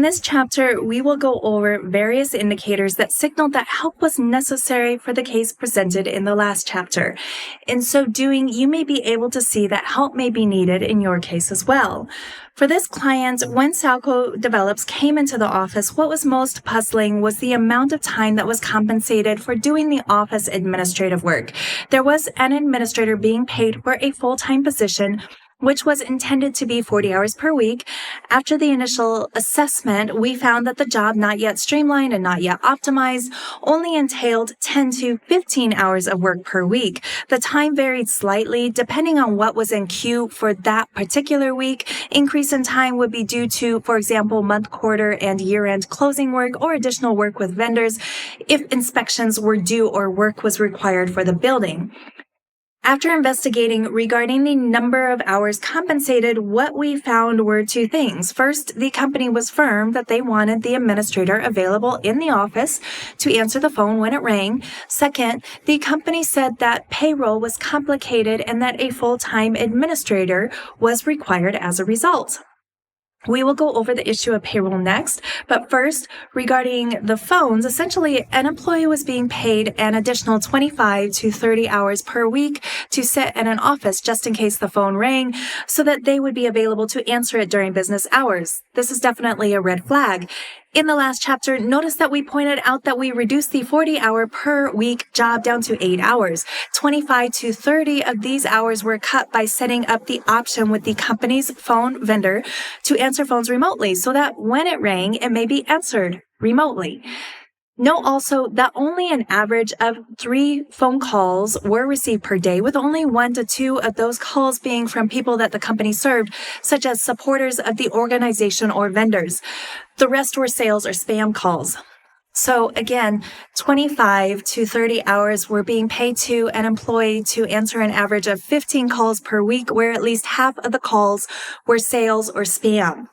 this chapter, we will go over various indicators that signal that help was necessary for the case presented in the last chapter. In so doing, you may be able to see that help may be needed in your case as well. For this client, when Salco Develops came into the office, what was most puzzling was the amount of time that was compensated for doing the office administrative work. There was an administrator being paid for a full-time position, which was intended to be 40 hours per week. After the initial assessment, we found that the job, not yet streamlined and not yet optimized, only entailed 10 to 15 hours of work per week. The time varied slightly depending on what was in queue for that particular week. Increase in time would be due to, for example, month, quarter, and year-end closing work or additional work with vendors if inspections were due or work was required for the building. After investigating regarding the number of hours compensated, what we found were two things. First, the company was firm that they wanted the administrator available in the office to answer the phone when it rang. Second, the company said that payroll was complicated and that a full-time administrator was required as a result. We will go over the issue of payroll next, but first, regarding the phones, essentially an employee was being paid an additional 25 to 30 hours per week to sit in an office just in case the phone rang so that they would be available to answer it during business hours. This is definitely a red flag. In the last chapter, notice that we pointed out that we reduced the 40-hour per week job down to 8 hours. 25 to 30 of these hours were cut by setting up the option with the company's phone vendor to answer phones remotely so that when it rang, it may be answered remotely. Note also that only an average of 3 phone calls were received per day, with only 1 to 2 of those calls being from people that the company served, such as supporters of the organization or vendors. The rest were sales or spam calls. So again, 25 to 30 hours were being paid to an employee to answer an average of 15 calls per week, where at least half of the calls were sales or spam.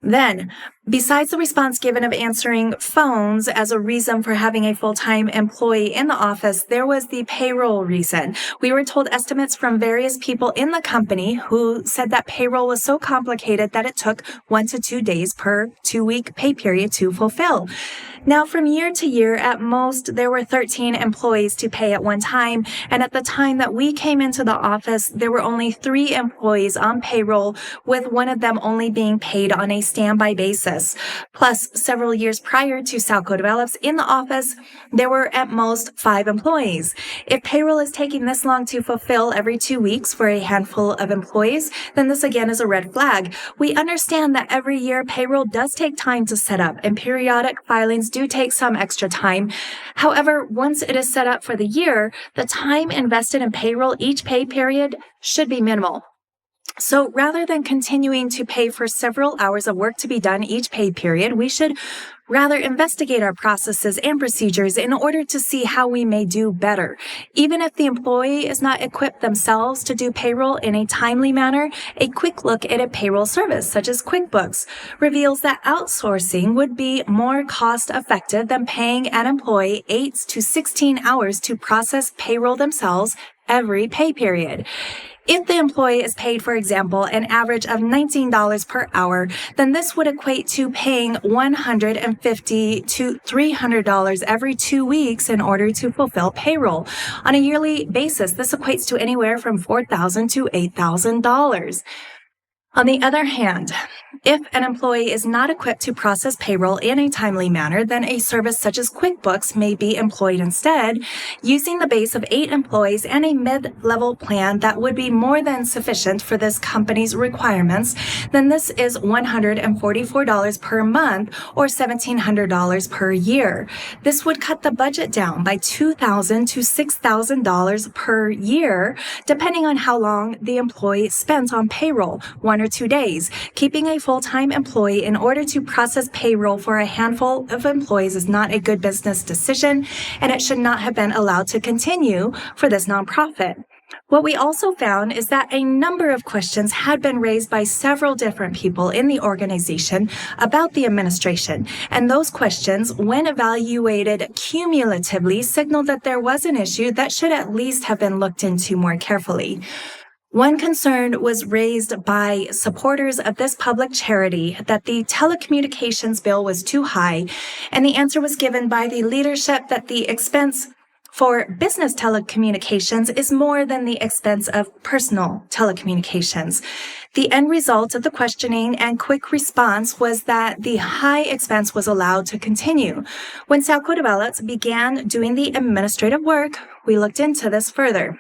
Then, besides the response given of answering phones as a reason for having a full-time employee in the office, there was the payroll reason. We were told estimates from various people in the company who said that payroll was so complicated that it took 1 to 2 days per 2-week pay period to fulfill. Now, from year to year, at most, there were 13 employees to pay at one time, and at the time that we came into the office, there were only 3 employees on payroll, with one of them only being paid on a standby basis. Plus, several years prior to Salco Develops in the office, there were at most 5 employees. If payroll is taking this long to fulfill every 2 weeks for a handful of employees, then this again is a red flag. We understand that every year payroll does take time to set up, and periodic filings do take some extra time. However, once it is set up for the year, the time invested in payroll each pay period should be minimal. So rather than continuing to pay for several hours of work to be done each pay period, we should rather investigate our processes and procedures in order to see how we may do better. Even if the employee is not equipped themselves to do payroll in a timely manner, a quick look at a payroll service such as QuickBooks reveals that outsourcing would be more cost-effective than paying an employee 8 to 16 hours to process payroll themselves every pay period. If the employee is paid, for example, an average of $19 per hour, then this would equate to paying $150 to $300 every 2 weeks in order to fulfill payroll. On a yearly basis, this equates to anywhere from $4,000 to $8,000. On the other hand, if an employee is not equipped to process payroll in a timely manner, then a service such as QuickBooks may be employed instead, using the base of 8 employees and a mid-level plan that would be more than sufficient for this company's requirements. Then this is $144 per month or $1,700 per year. This would cut the budget down by $2,000 to $6,000 per year, depending on how long the employee spent on payroll, 1 or 2 days. Keeping a full-time employee in order to process payroll for a handful of employees is not a good business decision, and it should not have been allowed to continue for this nonprofit. What we also found is that a number of questions had been raised by several different people in the organization about the administration, and those questions, when evaluated cumulatively, signaled that there was an issue that should at least have been looked into more carefully. One concern was raised by supporters of this public charity that the telecommunications bill was too high, and the answer was given by the leadership that the expense for business telecommunications is more than the expense of personal telecommunications. The end result of the questioning and quick response was that the high expense was allowed to continue. When Salco Develops began doing the administrative work, we looked into this further.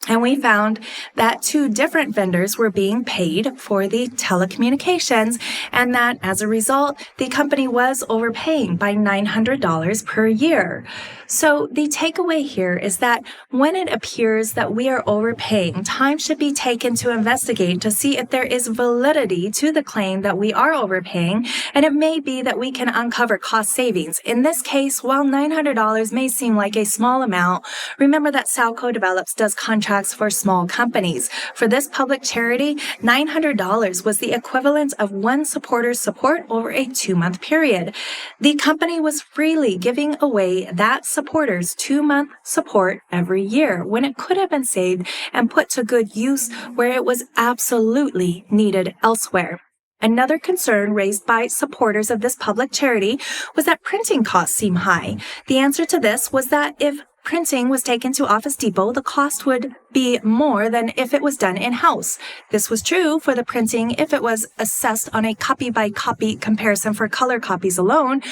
And we found that 2 different vendors were being paid for the telecommunications, and that as a result, the company was overpaying by $900 per year. So the takeaway here is that when it appears that we are overpaying, time should be taken to investigate to see if there is validity to the claim that we are overpaying, and it may be that we can uncover cost savings. In this case, while $900 may seem like a small amount, remember that Salco Develops does contracts for small companies. For this public charity, $900 was the equivalent of one supporter's support over a 2-month period. The company was freely giving away that supporter's 2-month support every year when it could have been saved and put to good use where it was absolutely needed elsewhere. Another concern raised by supporters of this public charity was that printing costs seem high. The answer to this was that if printing was taken to Office Depot, the cost would be more than if it was done in-house. This was true for the printing if it was assessed on a copy-by-copy comparison for color copies alone.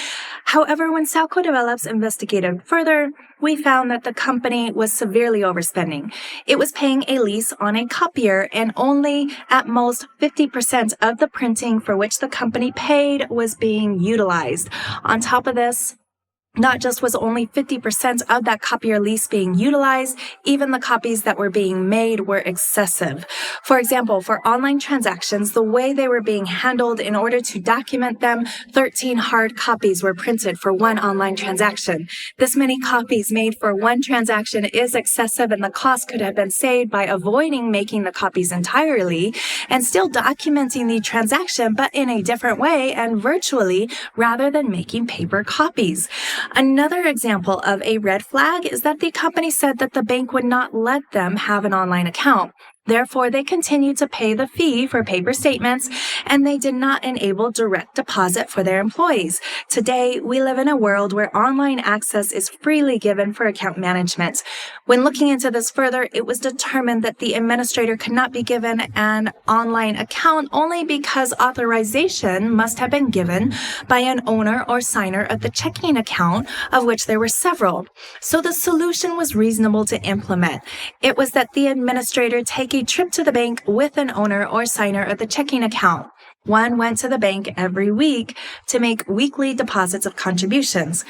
However, when Salco Develops investigated further, we found that the company was severely overspending. It was paying a lease on a copier, and only at most 50% of the printing for which the company paid was being utilized. On top of this, not just was only 50% of that copier lease being utilized, even the copies that were being made were excessive. For example, for online transactions, the way they were being handled in order to document them, 13 hard copies were printed for one online transaction. This many copies made for one transaction is excessive, and the cost could have been saved by avoiding making the copies entirely and still documenting the transaction, but in a different way and virtually rather than making paper copies. Another example of a red flag is that the company said that the bank would not let them have an online account. Therefore, they continued to pay the fee for paper statements, and they did not enable direct deposit for their employees. Today, we live in a world where online access is freely given for account management. When looking into this further, it was determined that the administrator could not be given an online account only because authorization must have been given by an owner or signer of the checking account, of which there were several. So the solution was reasonable to implement. It was that the administrator take a trip to the bank with an owner or signer of the checking account. One went to the bank every week to make weekly deposits of contributions.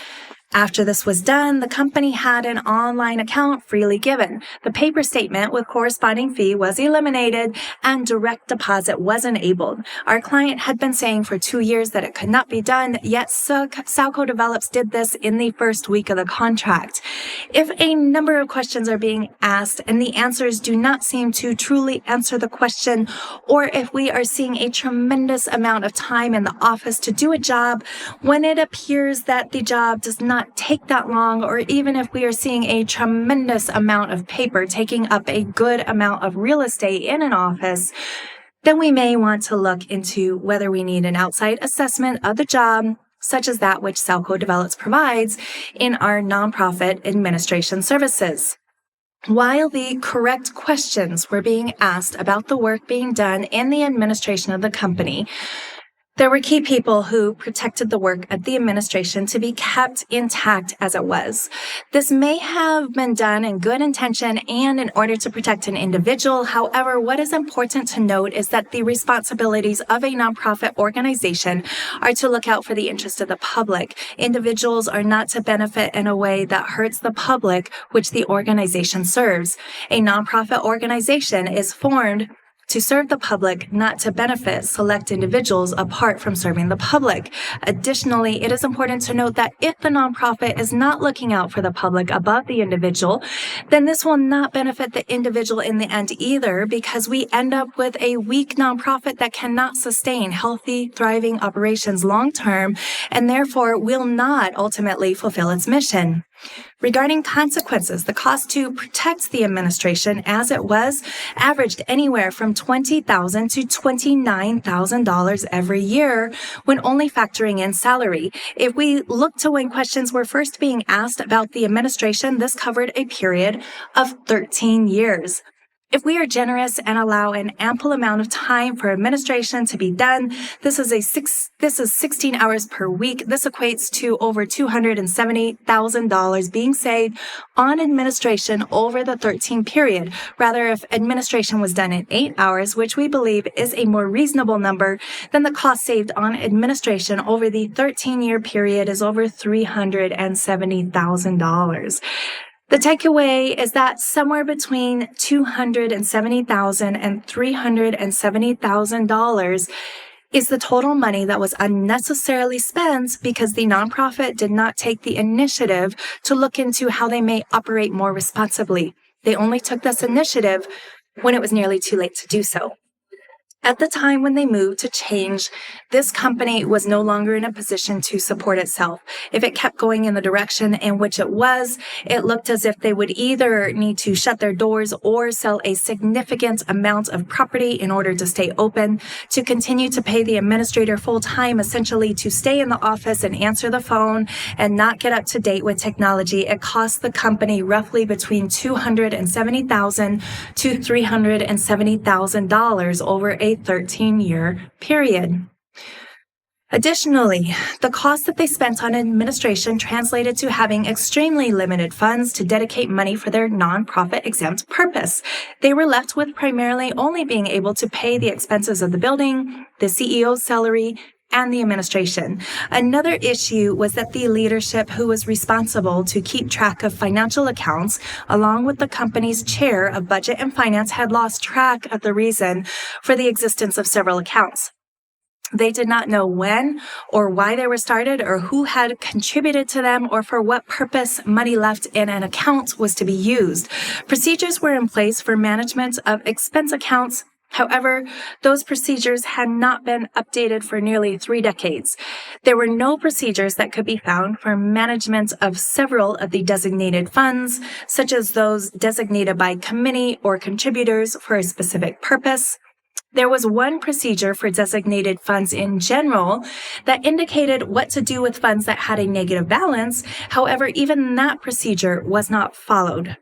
After this was done, the company had an online account freely given. The paper statement with corresponding fee was eliminated and direct deposit was enabled. Our client had been saying for 2 years that it could not be done, yet Salco Develops did this in the first week of the contract. If a number of questions are being asked and the answers do not seem to truly answer the question, or if we are seeing a tremendous amount of time in the office to do a job, when it appears that the job does not take that long, or even if we are seeing a tremendous amount of paper taking up a good amount of real estate in an office, then we may want to look into whether we need an outside assessment of the job, such as that which Salco Develops provides in our nonprofit administration services. While the correct questions were being asked about the work being done in the administration of the company, there were key people who protected the work of the administration to be kept intact as it was. This may have been done in good intention and in order to protect an individual. However, what is important to note is that the responsibilities of a nonprofit organization are to look out for the interest of the public. Individuals are not to benefit in a way that hurts the public which the organization serves. A nonprofit organization is formed to serve the public, not to benefit select individuals apart from serving the public. Additionally, it is important to note that if the nonprofit is not looking out for the public above the individual, then this will not benefit the individual in the end either, because we end up with a weak nonprofit that cannot sustain healthy, thriving operations long term, and therefore will not ultimately fulfill its mission. Regarding consequences, the cost to protect the administration as it was averaged anywhere from $20,000 to $29,000 every year when only factoring in salary. If we look to when questions were first being asked about the administration, this covered a period of 13 years. If we are generous and allow an ample amount of time for administration to be done, this is 16 hours per week. This equates to over $270,000 being saved on administration over the 13 period. Rather, if administration was done in 8 hours, which we believe is a more reasonable number, then the cost saved on administration over the 13-year period is over $370,000. The takeaway is that somewhere between $270,000 and $370,000 is the total money that was unnecessarily spent because the nonprofit did not take the initiative to look into how they may operate more responsibly. They only took this initiative when it was nearly too late to do so. At the time when they moved to change, this company was no longer in a position to support itself. If it kept going in the direction in which it was, it looked as if they would either need to shut their doors or sell a significant amount of property in order to stay open, to continue to pay the administrator full-time, essentially to stay in the office and answer the phone and not get up to date with technology. It cost the company roughly between $270,000 to $370,000 over a 13-year period. Additionally, the cost that they spent on administration translated to having extremely limited funds to dedicate money for their nonprofit exempt purpose. They were left with primarily only being able to pay the expenses of the building, the CEO's salary, and the administration. Another issue was that the leadership who was responsible to keep track of financial accounts, along with the company's chair of budget and finance, had lost track of the reason for the existence of several accounts. They did not know when or why they were started or who had contributed to them or for what purpose money left in an account was to be used. Procedures were in place for management of expense accounts. However, those procedures had not been updated for nearly 3 decades. There were no procedures that could be found for management of several of the designated funds, such as those designated by committee or contributors for a specific purpose. There was one procedure for designated funds in general that indicated what to do with funds that had a negative balance. However, even that procedure was not followed.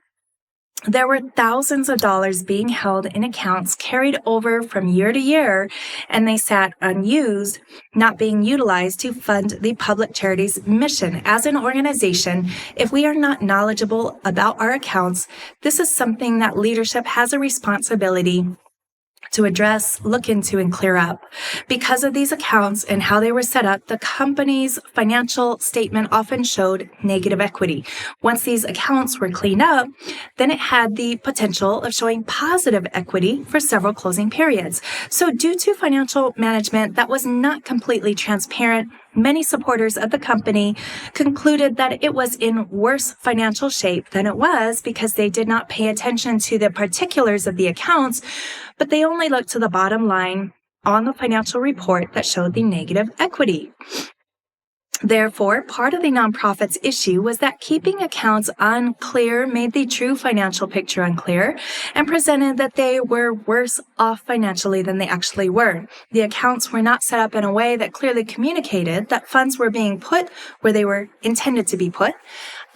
There were thousands of dollars being held in accounts carried over from year to year, and they sat unused, not being utilized to fund the public charity's mission. As an organization, if we are not knowledgeable about our accounts, this is something that leadership has a responsibility to address, look into, and clear up. Because of these accounts and how they were set up, the company's financial statement often showed negative equity. Once these accounts were cleaned up, then it had the potential of showing positive equity for several closing periods. So due to financial management that was not completely transparent, many supporters of the company concluded that it was in worse financial shape than it was because they did not pay attention to the particulars of the accounts, but they only looked to the bottom line on the financial report that showed the negative equity. Therefore, part of the nonprofit's issue was that keeping accounts unclear made the true financial picture unclear and presented that they were worse off financially than they actually were. The accounts were not set up in a way that clearly communicated that funds were being put where they were intended to be put.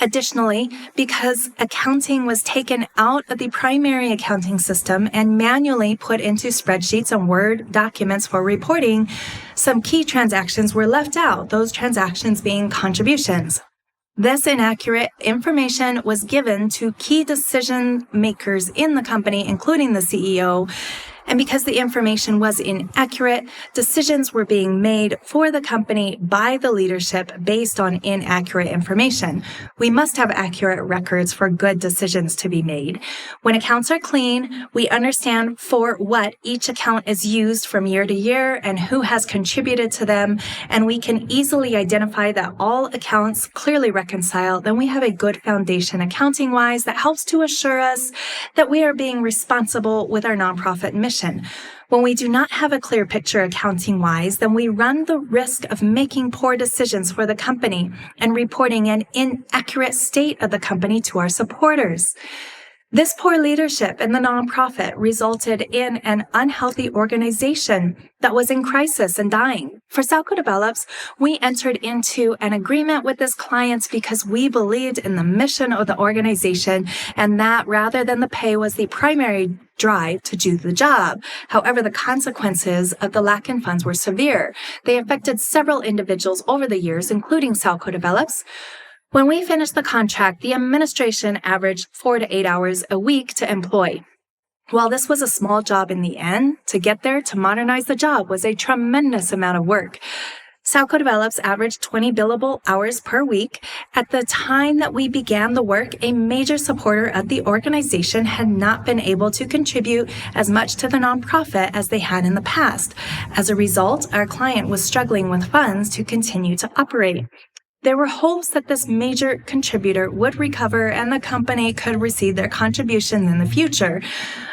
Additionally, because accounting was taken out of the primary accounting system and manually put into spreadsheets and Word documents for reporting, some key transactions were left out, those transactions being contributions. This inaccurate information was given to key decision makers in the company, including the CEO. And because the information was inaccurate, decisions were being made for the company by the leadership based on inaccurate information. We must have accurate records for good decisions to be made. When accounts are clean, we understand for what each account is used from year to year and who has contributed to them, and we can easily identify that all accounts clearly reconcile. Then we have a good foundation accounting-wise that helps to assure us that we are being responsible with our nonprofit mission. When we do not have a clear picture accounting-wise, then we run the risk of making poor decisions for the company and reporting an inaccurate state of the company to our supporters. This poor leadership in the nonprofit resulted in an unhealthy organization that was in crisis and dying. For Salco Develops, we entered into an agreement with this client because we believed in the mission of the organization and that rather than the pay was the primary drive to do the job. However, the consequences of the lack in funds were severe. They affected several individuals over the years, including Salco Develops. When we finished the contract, the administration averaged 4 to 8 hours a week to employ. While this was a small job in the end, to get there to modernize the job was a tremendous amount of work. Salco Develops averaged 20 billable hours per week. At the time that we began the work, a major supporter of the organization had not been able to contribute as much to the nonprofit as they had in the past. As a result, our client was struggling with funds to continue to operate. There were hopes that this major contributor would recover and the company could receive their contributions in the future.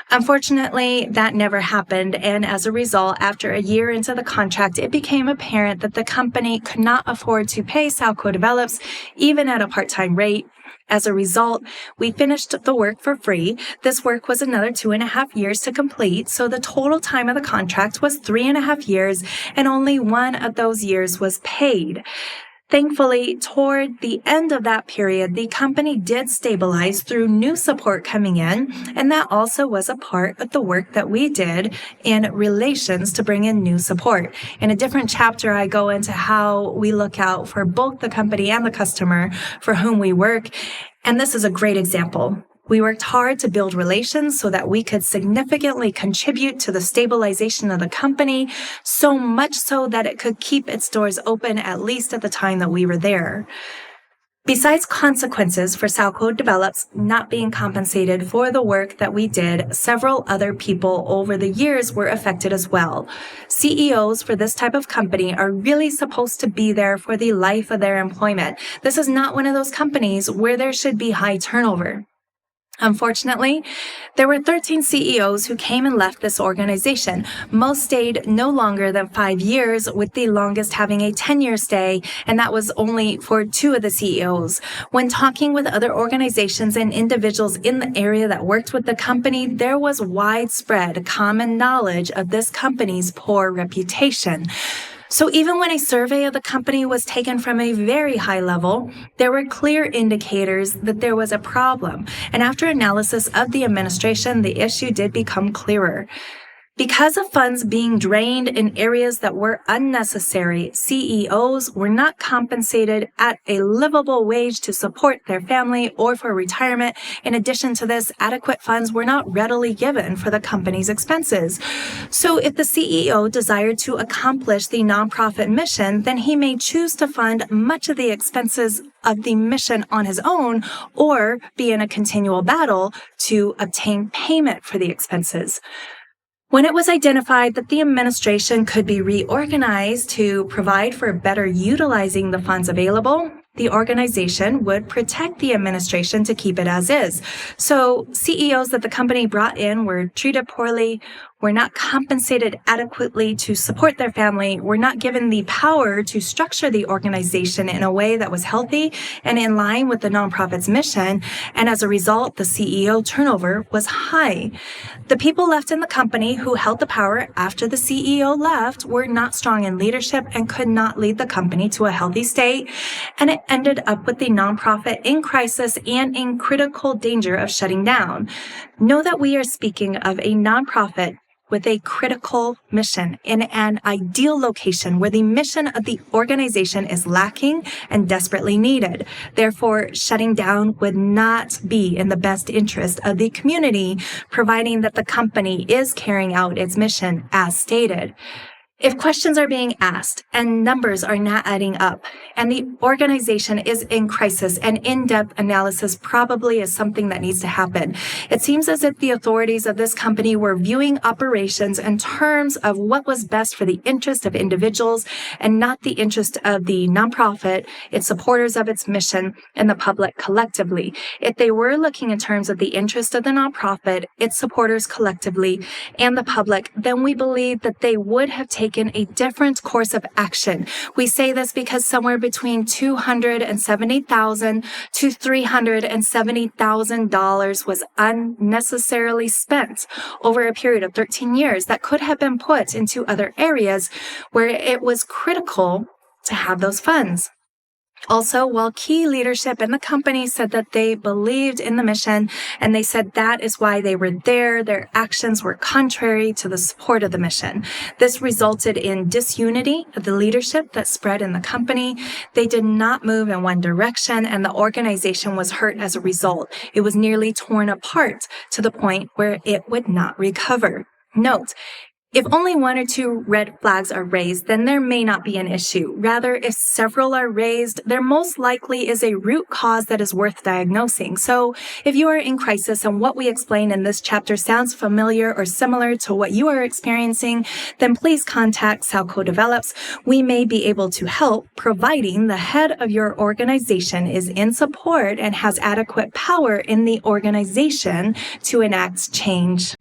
Unfortunately, that never happened, and as a result, after a year into the contract, it became apparent that the company could not afford to pay Salco Develops, even at a part-time rate. As a result, we finished the work for free. This work was another 2.5 years to complete, so the total time of the contract was 3.5 years, and only one of those years was paid. Thankfully, toward the end of that period, the company did stabilize through new support coming in, and that also was a part of the work that we did in relations to bring in new support. In a different chapter, I go into how we look out for both the company and the customer for whom we work, and this is a great example. We worked hard to build relations so that we could significantly contribute to the stabilization of the company, so much so that it could keep its doors open at least at the time that we were there. Besides consequences for Salco Develops not being compensated for the work that we did, several other people over the years were affected as well. CEOs for this type of company are really supposed to be there for the life of their employment. This is not one of those companies where there should be high turnover. Unfortunately, there were 13 CEOs who came and left this organization. Most stayed no longer than 5 years, with the longest having a 10-year stay, and that was only for 2 of the CEOs. When talking with other organizations and individuals in the area that worked with the company, there was widespread common knowledge of this company's poor reputation. So even when a survey of the company was taken from a very high level, there were clear indicators that there was a problem. And after analysis of the administration, the issue did become clearer. Because of funds being drained in areas that were unnecessary, CEOs were not compensated at a livable wage to support their family or for retirement. In addition to this, adequate funds were not readily given for the company's expenses. So if the CEO desired to accomplish the nonprofit mission, then he may choose to fund much of the expenses of the mission on his own or be in a continual battle to obtain payment for the expenses. When it was identified that the administration could be reorganized to provide for better utilizing the funds available, the organization would protect the administration to keep it as is. So CEOs that the company brought in were treated poorly, were not compensated adequately to support their family, were not given the power to structure the organization in a way that was healthy and in line with the nonprofit's mission, and as a result, the CEO turnover was high. The people left in the company who held the power after the CEO left were not strong in leadership and could not lead the company to a healthy state, and it ended up with the nonprofit in crisis and in critical danger of shutting down. Know that we are speaking of a nonprofit with a critical mission in an ideal location where the mission of the organization is lacking and desperately needed. Therefore, shutting down would not be in the best interest of the community, providing that the company is carrying out its mission as stated. If questions are being asked and numbers are not adding up, and the organization is in crisis, and in-depth analysis probably is something that needs to happen. It seems as if the authorities of this company were viewing operations in terms of what was best for the interest of individuals and not the interest of the nonprofit, its supporters of its mission, and the public collectively. If they were looking in terms of the interest of the nonprofit, its supporters collectively, and the public, then we believe that they would have taken a different course of action. We say this because somewhere between $270,000 to $370,000 was unnecessarily spent over a period of 13 years that could have been put into other areas where it was critical to have those funds. Also, while key leadership in the company said that they believed in the mission and they said that is why they were there, their actions were contrary to the support of the mission. This resulted in disunity of the leadership that spread in the company. They did not move in one direction, and the organization was hurt as a result. It was nearly torn apart to the point where it would not recover. Note, if only one or two red flags are raised, then there may not be an issue. Rather, if several are raised, there most likely is a root cause that is worth diagnosing. So if you are in crisis and what we explain in this chapter sounds familiar or similar to what you are experiencing, then please contact Salco Develops. We may be able to help, providing the head of your organization is in support and has adequate power in the organization to enact change.